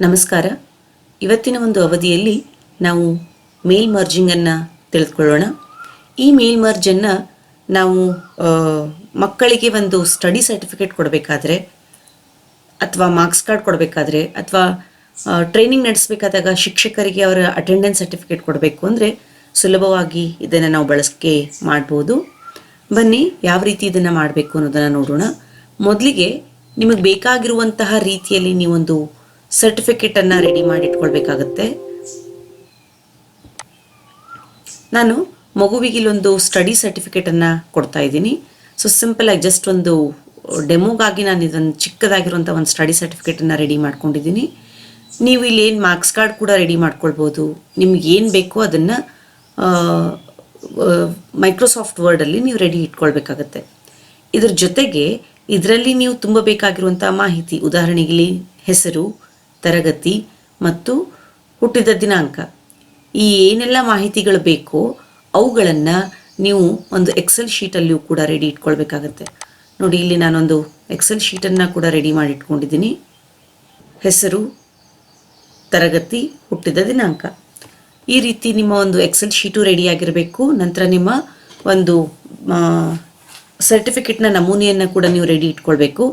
ನಮಸ್ಕಾರ. ಇವತ್ತಿನ ಒಂದು ಅವಧಿಯಲ್ಲಿ ನಾವು ಮೇಲ್ ಮರ್ಜಿಂಗನ್ನು ತಿಳಿದುಕೊಳ್ಳೋಣ. ಈ ಮೇಲ್ ಮರ್ಜನ್ನು ನಾವು ಮಕ್ಕಳಿಗೆ ಒಂದು ಸ್ಟಡಿ ಸರ್ಟಿಫಿಕೇಟ್ ಕೊಡಬೇಕಾದ್ರೆ ಅಥವಾ ಮಾರ್ಕ್ಸ್ ಕಾರ್ಡ್ ಕೊಡಬೇಕಾದ್ರೆ ಅಥವಾ ಟ್ರೈನಿಂಗ್ ನಡೆಸಬೇಕಾದಾಗ ಶಿಕ್ಷಕರಿಗೆ ಅವರ ಅಟೆಂಡೆನ್ಸ್ ಸರ್ಟಿಫಿಕೇಟ್ ಕೊಡಬೇಕು ಅಂದರೆ ಸುಲಭವಾಗಿ ಇದನ್ನು ನಾವು ಬಳಕೆ ಮಾಡ್ಬೋದು. ಬನ್ನಿ ಯಾವ ರೀತಿ ಇದನ್ನು ಮಾಡಬೇಕು ಅನ್ನೋದನ್ನು ನೋಡೋಣ. ಮೊದಲಿಗೆ ನಿಮಗೆ ಬೇಕಾಗಿರುವಂತಹ ರೀತಿಯಲ್ಲಿ ನೀವೊಂದು ಸರ್ಟಿಫಿಕೇಟನ್ನು ರೆಡಿ ಮಾಡಿ ಇಟ್ಕೊಳ್ಬೇಕಾಗತ್ತೆ. ನಾನು ಮಗುವಿಗೆ ಇಲ್ಲೊಂದು ಸ್ಟಡಿ ಸರ್ಟಿಫಿಕೇಟನ್ನು ಕೊಡ್ತಾ ಇದ್ದೀನಿ. ಸೊ ಸಿಂಪಲಾಗಿ ಜಸ್ಟ್ ಒಂದು ಡೆಮೋಗಾಗಿ ನಾನು ಇದನ್ನು ಚಿಕ್ಕದಾಗಿರುವಂಥ ಒಂದು ಸ್ಟಡಿ ಸರ್ಟಿಫಿಕೇಟನ್ನು ರೆಡಿ ಮಾಡ್ಕೊಂಡಿದ್ದೀನಿ. ನೀವು ಇಲ್ಲಿ ಏನು ಮಾರ್ಕ್ಸ್ ಕಾರ್ಡ್ ಕೂಡ ರೆಡಿ ಮಾಡ್ಕೊಳ್ಬೋದು. ನಿಮ್ಗೆ ಏನು ಬೇಕೋ ಅದನ್ನು ಮೈಕ್ರೋಸಾಫ್ಟ್ ವರ್ಡಲ್ಲಿ ನೀವು ರೆಡಿ ಇಟ್ಕೊಳ್ಬೇಕಾಗತ್ತೆ. ಇದ್ರ ಜೊತೆಗೆ ಇದರಲ್ಲಿ ನೀವು ತುಂಬ ಬೇಕಾಗಿರುವಂಥ ಮಾಹಿತಿ, ಉದಾಹರಣೆಗೆ ಇಲ್ಲಿ ಹೆಸರು, ತರಗತಿ ಮತ್ತು ಹುಟ್ಟಿದ ದಿನಾಂಕ, ಈ ಏನೆಲ್ಲ ಮಾಹಿತಿಗಳು ಬೇಕೋ ಅವುಗಳನ್ನು ನೀವು ಒಂದು ಎಕ್ಸೆಲ್ ಶೀಟಲ್ಲಿಯೂ ಕೂಡ ರೆಡಿ ಇಟ್ಕೊಳ್ಬೇಕಾಗತ್ತೆ. ನೋಡಿ, ಇಲ್ಲಿ ನಾನೊಂದು ಎಕ್ಸೆಲ್ ಶೀಟನ್ನು ಕೂಡ ರೆಡಿ ಮಾಡಿ ಇಟ್ಕೊಂಡಿದ್ದೀನಿ. ಹೆಸರು, ತರಗತಿ, ಹುಟ್ಟಿದ ದಿನಾಂಕ, ಈ ರೀತಿ ನಿಮ್ಮ ಒಂದು ಎಕ್ಸೆಲ್ ಶೀಟು ರೆಡಿಯಾಗಿರಬೇಕು. ನಂತರ ನಿಮ್ಮ ಒಂದು ಸರ್ಟಿಫಿಕೇಟ್ನ ನಮೂನೆಯನ್ನು ಕೂಡ ನೀವು ರೆಡಿ ಇಟ್ಕೊಳ್ಬೇಕು.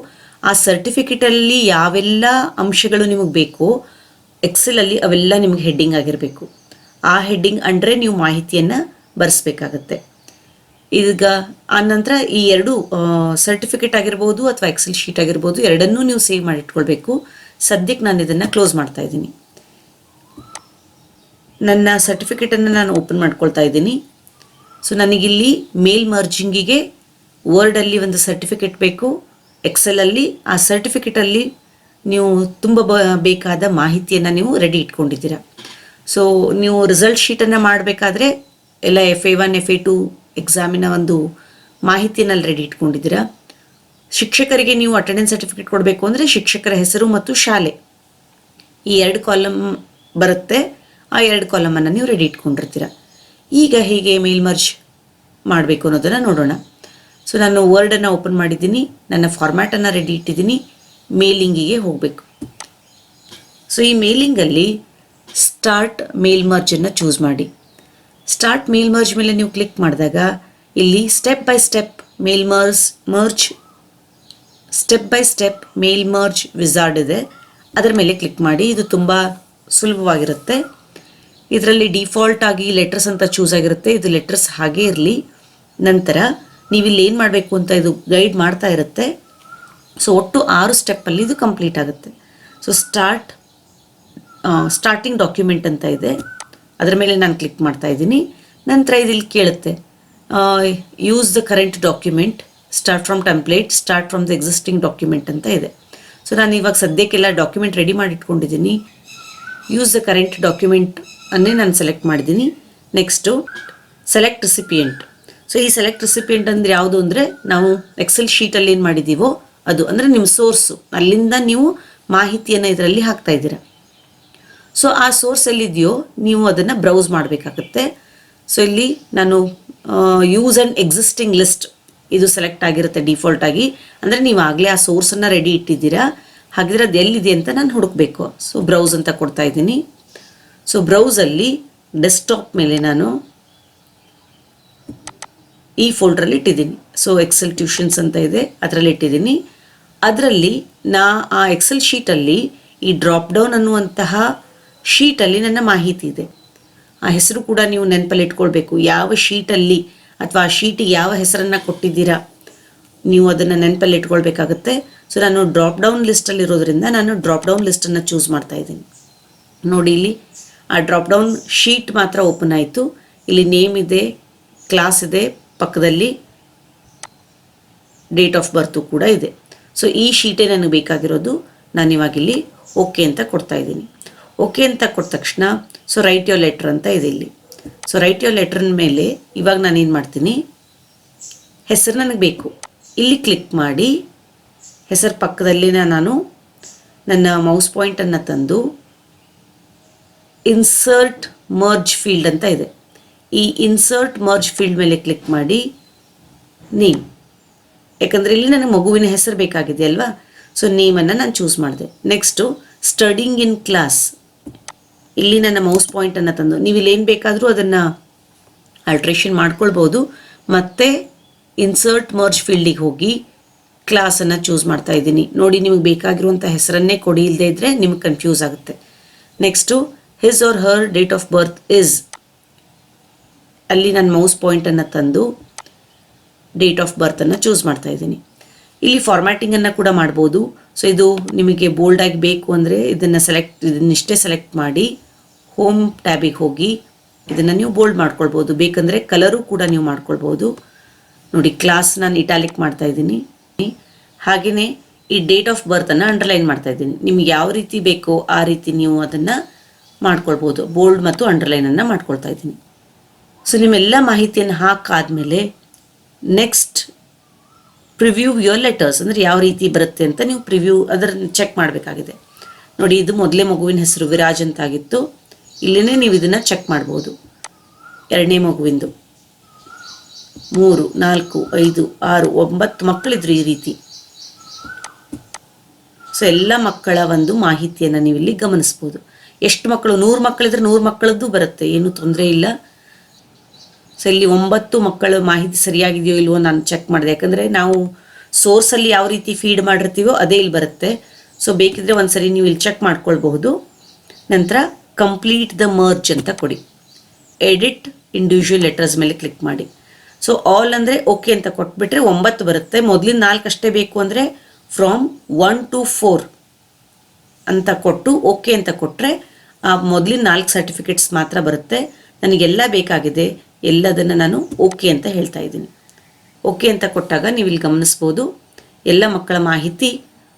ಆ ಸರ್ಟಿಫಿಕೇಟಲ್ಲಿ ಯಾವೆಲ್ಲ ಅಂಶಗಳು ನಿಮಗೆ ಬೇಕೋ ಎಕ್ಸೆಲಲ್ಲಿ ಅವೆಲ್ಲ ನಿಮಗೆ ಹೆಡ್ಡಿಂಗ್ ಆಗಿರಬೇಕು. ಆ ಹೆಡ್ಡಿಂಗ್ ಅಂಡರೆ ನೀವು ಮಾಹಿತಿಯನ್ನು ಬರೆಸ್ಬೇಕಾಗತ್ತೆ. ಈಗ ಆ ನಂತರ ಈ ಎರಡು ಸರ್ಟಿಫಿಕೇಟ್ ಆಗಿರ್ಬೋದು ಅಥವಾ ಎಕ್ಸೆಲ್ ಶೀಟ್ ಆಗಿರ್ಬೋದು, ಎರಡನ್ನೂ ನೀವು ಸೇವ್ ಮಾಡಿ ಇಟ್ಕೊಳ್ಬೇಕು. ಸದ್ಯಕ್ಕೆ ನಾನು ಇದನ್ನು ಕ್ಲೋಸ್ ಮಾಡ್ತಾ ಇದ್ದೀನಿ. ನನ್ನ ಸರ್ಟಿಫಿಕೇಟನ್ನು ನಾನು ಓಪನ್ ಮಾಡ್ಕೊಳ್ತಾ ಇದ್ದೀನಿ. ಸೊ ನನಗಿಲ್ಲಿ ಮೇಲ್ ಮರ್ಜಿಂಗಿಗೆ ವರ್ಡಲ್ಲಿ ಒಂದು ಸರ್ಟಿಫಿಕೇಟ್ ಬೇಕು, ಎಕ್ಸೆಲಲ್ಲಿ ಆ ಸರ್ಟಿಫಿಕೇಟಲ್ಲಿ ನೀವು ತುಂಬ ಬೇಕಾದ ಮಾಹಿತಿಯನ್ನು ನೀವು ರೆಡಿ ಇಟ್ಕೊಂಡಿದ್ದೀರಾ. ಸೊ ನೀವು ರಿಸಲ್ಟ್ ಶೀಟನ್ನು ಮಾಡಬೇಕಾದ್ರೆ ಎಲ್ಲ FA1 FA2 ಎಕ್ಸಾಮಿನ ಒಂದು ಮಾಹಿತಿಯಲ್ಲಿ ರೆಡಿ ಇಟ್ಕೊಂಡಿದ್ದೀರಾ. ಶಿಕ್ಷಕರಿಗೆ ನೀವು ಅಟೆಂಡೆನ್ಸ್ ಸರ್ಟಿಫಿಕೇಟ್ ಕೊಡಬೇಕು ಅಂದರೆ ಶಿಕ್ಷಕರ ಹೆಸರು ಮತ್ತು ಶಾಲೆ, ಈ 2 ಕಾಲಮ್ ಬರುತ್ತೆ. ಆ 2 ಕಾಲಮನ್ನು ನೀವು ರೆಡಿ ಇಟ್ಕೊಂಡಿರ್ತೀರ. ಈಗ ಹೇಗೆ ಮೇಲ್ ಮರ್ಜ್ ಮಾಡಬೇಕು ಅನ್ನೋದನ್ನು ನೋಡೋಣ. ಸೊ ನಾನು ವರ್ಡನ್ನು ಓಪನ್ ಮಾಡಿದ್ದೀನಿ, ನನ್ನ ಫಾರ್ಮ್ಯಾಟನ್ನು ರೆಡಿ ಇಟ್ಟಿದ್ದೀನಿ. ಮೇಲಿಂಗಿಗೆ ಹೋಗಬೇಕು. ಸೊ ಈ ಮೇಲಿಂಗಲ್ಲಿ ಸ್ಟಾರ್ಟ್ ಮೇಲ್ ಮರ್ಜನ್ನು ಚೂಸ್ ಮಾಡಿ. ಸ್ಟಾರ್ಟ್ ಮೇಲ್ ಮರ್ಜ್ ಮೇಲೆ ನೀವು ಕ್ಲಿಕ್ ಮಾಡಿದಾಗ ಇಲ್ಲಿ step by step mail merge wizard ಇದೆ, ಅದರ ಮೇಲೆ ಕ್ಲಿಕ್ ಮಾಡಿ. ಇದು ತುಂಬ ಸುಲಭವಾಗಿರುತ್ತೆ. ಇದರಲ್ಲಿ ಡಿಫಾಲ್ಟ್ ಆಗಿ ಲೆಟರ್ಸ್ ಅಂತ ಚೂಸ್ ಆಗಿರುತ್ತೆ. ಇದು ಲೆಟರ್ಸ್ ಹಾಗೇ ಇರಲಿ. ನಂತರ ನೀವಿಲ್ಲಿ ಏನು ಮಾಡಬೇಕು ಅಂತ ಇದು ಗೈಡ್ ಮಾಡ್ತಾ ಇರುತ್ತೆ. ಸೊ ಒಟ್ಟು 6 ಸ್ಟೆಪ್ಪಲ್ಲಿ ಇದು ಕಂಪ್ಲೀಟ್ ಆಗುತ್ತೆ. ಸೊ ಸ್ಟಾರ್ಟಿಂಗ್ ಡಾಕ್ಯುಮೆಂಟ್ ಅಂತ ಇದೆ, ಅದರ ಮೇಲೆ ನಾನು ಕ್ಲಿಕ್ ಮಾಡ್ತಾ ಇದ್ದೀನಿ. ನಂತರ ಇಲ್ಲಿ ಕೇಳುತ್ತೆ use the current document, start from template, start from the existing document ಅಂತ ಇದೆ. ಸೊ ನಾನು ಇವಾಗ ಸದ್ಯಕ್ಕೆಲ್ಲ ಡಾಕ್ಯುಮೆಂಟ್ ರೆಡಿ ಮಾಡಿ ಇಟ್ಕೊಂಡಿದ್ದೀನಿ. ಯೂಸ್ ದ ಕರೆಂಟ್ ಡಾಕ್ಯುಮೆಂಟ್ ಅನ್ನೇ ನಾನು ಸೆಲೆಕ್ಟ್ ಮಾಡಿದ್ದೀನಿ. Next select recipient. ಸೊ ಈ ಸೆಲೆಕ್ಟ್ ರಿಸಿಪಿಯೆಂಟ್ ಅಂದರೆ ಯಾವುದು ಅಂದರೆ ನಾವು ಎಕ್ಸೆಲ್ ಶೀಟಲ್ಲಿ ಏನು ಮಾಡಿದ್ದೀವೋ ಅದು, ಅಂದರೆ ನಿಮ್ಮ ಸೋರ್ಸು, ಅಲ್ಲಿಂದ ನೀವು ಮಾಹಿತಿಯನ್ನು ಇದರಲ್ಲಿ ಹಾಕ್ತಾ ಇದ್ದೀರಾ. ಸೊ ಆ ಸೋರ್ಸ್ ಎಲ್ಲಿದೆಯೋ ನೀವು ಅದನ್ನು ಬ್ರೌಸ್ ಮಾಡಬೇಕಾಗುತ್ತೆ. ಸೊ ಇಲ್ಲಿ ನಾನು ಯೂಸ್ ಆ್ಯಂಡ್ ಎಕ್ಸಿಸ್ಟಿಂಗ್ ಲಿಸ್ಟ್ ಇದು ಸೆಲೆಕ್ಟ್ ಆಗಿರುತ್ತೆ ಡಿಫಾಲ್ಟ್ ಆಗಿ. ಅಂದರೆ ನೀವು ಆಗಲೇ ಆ ಸೋರ್ಸನ್ನು ರೆಡಿ ಇಟ್ಟಿದ್ದೀರಾ, ಹಾಗಿದ್ರೆ ಅದು ಎಲ್ಲಿದೆ ಅಂತ ನಾನು ಹುಡುಕಬೇಕು. ಸೊ ಬ್ರೌಸ್ ಅಂತ ಕೊಡ್ತಾ ಇದ್ದೀನಿ. ಸೊ ಬ್ರೌಸಲ್ಲಿ ಡೆಸ್ಕ್ಟಾಪ್ ಮೇಲೆ ನಾನು ಈ ಫೋಲ್ಡ್ರಲ್ಲಿ ಇಟ್ಟಿದ್ದೀನಿ. ಸೊ ಎಕ್ಸೆಲ್ ಟ್ಯೂಷನ್ಸ್ ಅಂತ ಇದೆ, ಅದರಲ್ಲಿ ಇಟ್ಟಿದ್ದೀನಿ. ಅದರಲ್ಲಿ ಆ ಎಕ್ಸೆಲ್ ಶೀಟಲ್ಲಿ ಈ ಡ್ರಾಪ್ ಡೌನ್ ಅನ್ನುವಂತಹ ಶೀಟಲ್ಲಿ ನನ್ನ ಮಾಹಿತಿ ಇದೆ. ಆ ಹೆಸರು ಕೂಡ ನೀವು ನೆನಪಲ್ಲಿ ಇಟ್ಕೊಳ್ಬೇಕು. ಯಾವ ಶೀಟಲ್ಲಿ ಅಥವಾ ಆ ಶೀಟಿಗೆ ಯಾವ ಹೆಸರನ್ನು ಕೊಟ್ಟಿದ್ದೀರಾ ನೀವು ಅದನ್ನು ನೆನಪಲ್ಲಿ ಇಟ್ಕೊಳ್ಬೇಕಾಗುತ್ತೆ. ಸೊ ನಾನು ಡ್ರಾಪ್ ಡೌನ್ ಲಿಸ್ಟಲ್ಲಿ ಇರೋದ್ರಿಂದ ನಾನು ಡ್ರಾಪ್ ಡೌನ್ ಲಿಸ್ಟನ್ನು ಚೂಸ್ ಮಾಡ್ತಾ ಇದ್ದೀನಿ. ನೋಡಿ, ಇಲ್ಲಿ ಆ ಡ್ರಾಪ್ ಡೌನ್ ಶೀಟ್ ಮಾತ್ರ ಓಪನ್ ಆಯಿತು. ಇಲ್ಲಿ ನೇಮ್ ಇದೆ, ಕ್ಲಾಸ್ ಇದೆ, ಪಕ್ಕದಲ್ಲಿ ಡೇಟ್ ಆಫ್ ಬರ್ತು ಕೂಡ ಇದೆ. ಸೊ ಈ ಶೀಟೇ ನನಗೆ ಬೇಕಾಗಿರೋದು. ನಾನು ಇವಾಗಿಲ್ಲಿ ಓಕೆ ಅಂತ ಕೊಡ್ತಾ ಇದ್ದೀನಿ. ಓಕೆ ಅಂತ ಕೊಟ್ಟ ತಕ್ಷಣ ಸೊ ರೈಟ್ ಯೋರ್ ಲೆಟ್ರ್ ಅಂತ ಇದೆ ಇಲ್ಲಿ. ಸೊ ರೈಟ್ ಯೋರ್ ಲೆಟ್ರನ ಮೇಲೆ ಇವಾಗ ನಾನೇನು ಮಾಡ್ತೀನಿ, ಹೆಸರು ನನಗೆ ಬೇಕು, ಇಲ್ಲಿ ಕ್ಲಿಕ್ ಮಾಡಿ ಹೆಸರು ಪಕ್ಕದಲ್ಲಿ ನಾನು ನನ್ನ ಮೌಸ್ ಪಾಯಿಂಟನ್ನು ತಂದು ಇನ್ಸರ್ಟ್ ಮರ್ಜ್ ಫೀಲ್ಡ್ ಅಂತ ಇದೆ, ಈ ಇನ್ಸರ್ಟ್ ಮರ್ಜ್ ಫೀಲ್ಡ್ ಮೇಲೆ ಕ್ಲಿಕ್ ಮಾಡಿ ನೇಮ್, ಯಾಕಂದರೆ ಇಲ್ಲಿ ನನಗೆ ಮಗುವಿನ ಹೆಸರು ಬೇಕಾಗಿದೆ ಅಲ್ವಾ. ಸೊ ನೇಮನ್ನು ನಾನು ಚೂಸ್ ಮಾಡಿದೆ. ನೆಕ್ಸ್ಟು ಸ್ಟಡಿಂಗ್ ಇನ್ ಕ್ಲಾಸ್, ಇಲ್ಲಿ ನನ್ನ ಮೌಸ್ ಪಾಯಿಂಟನ್ನು ತಂದು ನೀವು ಇಲ್ಲಿ ಏನು ಬೇಕಾದರೂ ಅದನ್ನು ಆಲ್ಟ್ರೇಷನ್ ಮಾಡ್ಕೊಳ್ಬೋದು. ಮತ್ತು ಇನ್ಸರ್ಟ್ ಮರ್ಜ್ ಫೀಲ್ಡಿಗೆ ಹೋಗಿ ಕ್ಲಾಸನ್ನು ಚೂಸ್ ಮಾಡ್ತಾ ಇದ್ದೀನಿ. ನೋಡಿ, ನಿಮಗೆ ಬೇಕಾಗಿರುವಂಥ ಹೆಸರನ್ನೇ ಕೊಡಿ, ಇಲ್ಲದೇ ಇದ್ದರೆ ನಿಮಗೆ ಕನ್ಫ್ಯೂಸ್ ಆಗುತ್ತೆ. Next his or her date of birth is, ಅಲ್ಲಿ ನಾನು ಮೌಸ್ ಪಾಯಿಂಟನ್ನು ತಂದು ಡೇಟ್ ಆಫ್ ಬರ್ತನ್ನು ಚೂಸ್ ಮಾಡ್ತಾ ಇದ್ದೀನಿ. ಇಲ್ಲಿ ಫಾರ್ಮ್ಯಾಟಿಂಗನ್ನು ಕೂಡ ಮಾಡ್ಬೋದು. ಸೊ ಇದು ನಿಮಗೆ ಬೋಲ್ಡಾಗಿ ಬೇಕು ಅಂದರೆ ಇದನ್ನಿಷ್ಟೇ ಸೆಲೆಕ್ಟ್ ಮಾಡಿ ಹೋಮ್ ಟ್ಯಾಬಿಗೆ ಹೋಗಿ ಇದನ್ನು ನೀವು ಬೋಲ್ಡ್ ಮಾಡ್ಕೊಳ್ಬೋದು. ಬೇಕಂದರೆ ಕಲರು ಕೂಡ ನೀವು ಮಾಡ್ಕೊಳ್ಬೋದು. ನೋಡಿ, ಕ್ಲಾಸ್ ನಾನು ಇಟಾಲಿಕ್ ಮಾಡ್ತಾ ಇದ್ದೀನಿ. ಹಾಗೆಯೇ ಈ ಡೇಟ್ ಆಫ್ ಬರ್ತನ್ನು ಅಂಡರ್ಲೈನ್ ಮಾಡ್ತಾ ಇದ್ದೀನಿ. ನಿಮ್ಗೆ ಯಾವ ರೀತಿ ಬೇಕೋ ಆ ರೀತಿ ನೀವು ಅದನ್ನು ಮಾಡ್ಕೊಳ್ಬೋದು. ಬೋಲ್ಡ್ ಮತ್ತು ಅಂಡರ್ಲೈನನ್ನು ಮಾಡ್ಕೊಳ್ತಾ ಇದ್ದೀನಿ. ಸೊ ನಿಮ್ಮೆಲ್ಲ ಮಾಹಿತಿಯನ್ನು ಹಾಕಾದ್ಮೇಲೆ ನೆಕ್ಸ್ಟ್ ಪ್ರಿವ್ಯೂ ಯುವರ್ ಲೆಟರ್ಸ್, ಅಂದರೆ ಯಾವ ರೀತಿ ಬರುತ್ತೆ ಅಂತ ನೀವು ಪ್ರಿವ್ಯೂ ಅದನ್ನು ಚೆಕ್ ಮಾಡಬೇಕಾಗಿದೆ. ನೋಡಿ, ಇದು ಮೊದಲೇ ಮಗುವಿನ ಹೆಸರು ವಿರಾಜ್ ಅಂತಾಗಿತ್ತು. ಇಲ್ಲೇ ನೀವು ಇದನ್ನು ಚೆಕ್ ಮಾಡ್ಬೋದು. ಎರಡನೇ ಮಗುವಿಂದು 3, 4, 5, 6, 9 ಮಕ್ಕಳಿದ್ರು ಈ ರೀತಿ. ಸೊ ಎಲ್ಲ ಮಕ್ಕಳ ಒಂದು ಮಾಹಿತಿಯನ್ನು ನೀವು ಇಲ್ಲಿ ಗಮನಿಸ್ಬೋದು. ಎಷ್ಟು ಮಕ್ಕಳು, 100 ಮಕ್ಕಳಿದ್ರೆ 100 ಮಕ್ಕಳದ್ದು ಬರುತ್ತೆ, ಏನೂ ತೊಂದರೆ ಇಲ್ಲ. ಸೊ ಇಲ್ಲಿ 9 ಮಕ್ಕಳ ಮಾಹಿತಿ ಸರಿಯಾಗಿದೆಯೋ ಇಲ್ವೋ ನಾನು ಚೆಕ್ ಮಾಡಿದೆ. ಯಾಕಂದರೆ ನಾವು ಸೋರ್ಸಲ್ಲಿ ಯಾವ ರೀತಿ ಫೀಡ್ ಮಾಡಿರ್ತೀವೋ ಅದೇ ಇಲ್ಲಿ ಬರುತ್ತೆ. ಸೊ ಬೇಕಿದ್ರೆ ಒಂದ್ಸರಿ ನೀವು ಇಲ್ಲಿ ಚೆಕ್ ಮಾಡ್ಕೊಳ್ಬಹುದು. ನಂತರ ಕಂಪ್ಲೀಟ್ ದ ಮರ್ಜ್ ಅಂತ ಕೊಡಿ. ಎಡಿಟ್ ಇಂಡಿವಿಜುವಲ್ ಲೆಟರ್ಸ್ ಮೇಲೆ ಕ್ಲಿಕ್ ಮಾಡಿ. ಸೊ ಆಲ್ ಅಂದರೆ ಓಕೆ ಅಂತ ಕೊಟ್ಬಿಟ್ರೆ 9 ಬರುತ್ತೆ. ಮೊದಲಿನ 4 ಅಷ್ಟೇ ಬೇಕು ಅಂದರೆ ಫ್ರಾಮ್ 1 to 4 ಅಂತ ಕೊಟ್ಟು ಓಕೆ ಅಂತ ಕೊಟ್ಟರೆ ಆ ಮೊದಲಿನ 4 ಸರ್ಟಿಫಿಕೇಟ್ಸ್ ಮಾತ್ರ ಬರುತ್ತೆ. ನನಗೆಲ್ಲ ಬೇಕಾಗಿದೆ, ಎಲ್ಲದನ್ನು ನಾನು ಓಕೆ ಅಂತ ಹೇಳ್ತಾ ಇದ್ದೀನಿ. ಓಕೆ ಅಂತ ಕೊಟ್ಟಾಗ ನೀವು ಇಲ್ಲಿ ಗಮನಿಸ್ಬೋದು ಎಲ್ಲ ಮಕ್ಕಳ ಮಾಹಿತಿ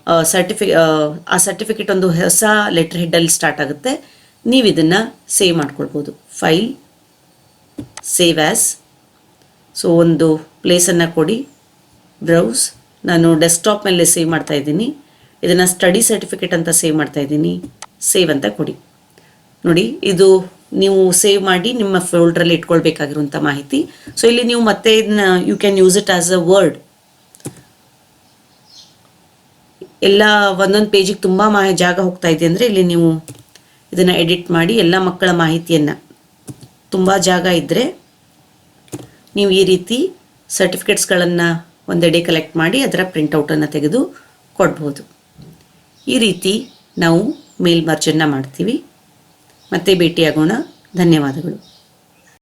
ಆ ಸರ್ಟಿಫಿಕೇಟ್ ಒಂದು ಹೊಸ ಲೆಟರ್ ಹೆಡ್ಡಲ್ಲಿ ಸ್ಟಾರ್ಟ್ ಆಗುತ್ತೆ. ನೀವು ಇದನ್ನು ಸೇವ್ ಮಾಡ್ಕೊಳ್ಬೋದು. File, save as. ಸೊ ಒಂದು ಪ್ಲೇಸನ್ನು ಕೊಡಿ, ಬ್ರೌಸ್. ನಾನು ಡೆಸ್ಕ್ಟಾಪ್ ಮೇಲೆ ಸೇವ್ ಮಾಡ್ತಾ ಇದ್ದೀನಿ. ಇದನ್ನು ಸ್ಟಡಿ ಸರ್ಟಿಫಿಕೇಟ್ ಅಂತ ಸೇವ್ ಮಾಡ್ತಾ ಇದ್ದೀನಿ. ಸೇವ್ ಅಂತ ಕೊಡಿ. ನೋಡಿ, ಇದು ನೀವು ಸೇವ್ ಮಾಡಿ ನಿಮ್ಮ ಫೋಲ್ಡ್ರಲ್ಲಿ ಇಟ್ಕೊಳ್ಬೇಕಾಗಿರುವಂಥ ಮಾಹಿತಿ. ಸೊ ಇಲ್ಲಿ ನೀವು ಮತ್ತೆ ಇದನ್ನ you can use it as a word. ಎಲ್ಲ ಒಂದೊಂದು ಪೇಜಿಗೆ ತುಂಬ ಜಾಗ ಹೋಗ್ತಾ ಇದೆ ಅಂದರೆ ಇಲ್ಲಿ ನೀವು ಇದನ್ನು ಎಡಿಟ್ ಮಾಡಿ ಎಲ್ಲ ಮಕ್ಕಳ ಮಾಹಿತಿಯನ್ನು, ತುಂಬ ಜಾಗ ಇದ್ದರೆ ನೀವು ಈ ರೀತಿ ಸರ್ಟಿಫಿಕೇಟ್ಸ್ಗಳನ್ನು ಒಂದೆಡೆ ಕಲೆಕ್ಟ್ ಮಾಡಿ ಅದರ ಪ್ರಿಂಟೌಟನ್ನು ತೆಗೆದು ಕೊಡ್ಬೋದು. ಈ ರೀತಿ ನಾವು ಮೇಲ್ ಮರ್ಜನ್ನು ಮಾಡ್ತೀವಿ. ಮತ್ತೆ ಭೇಟಿಯಾಗೋಣ. ಧನ್ಯವಾದಗಳು.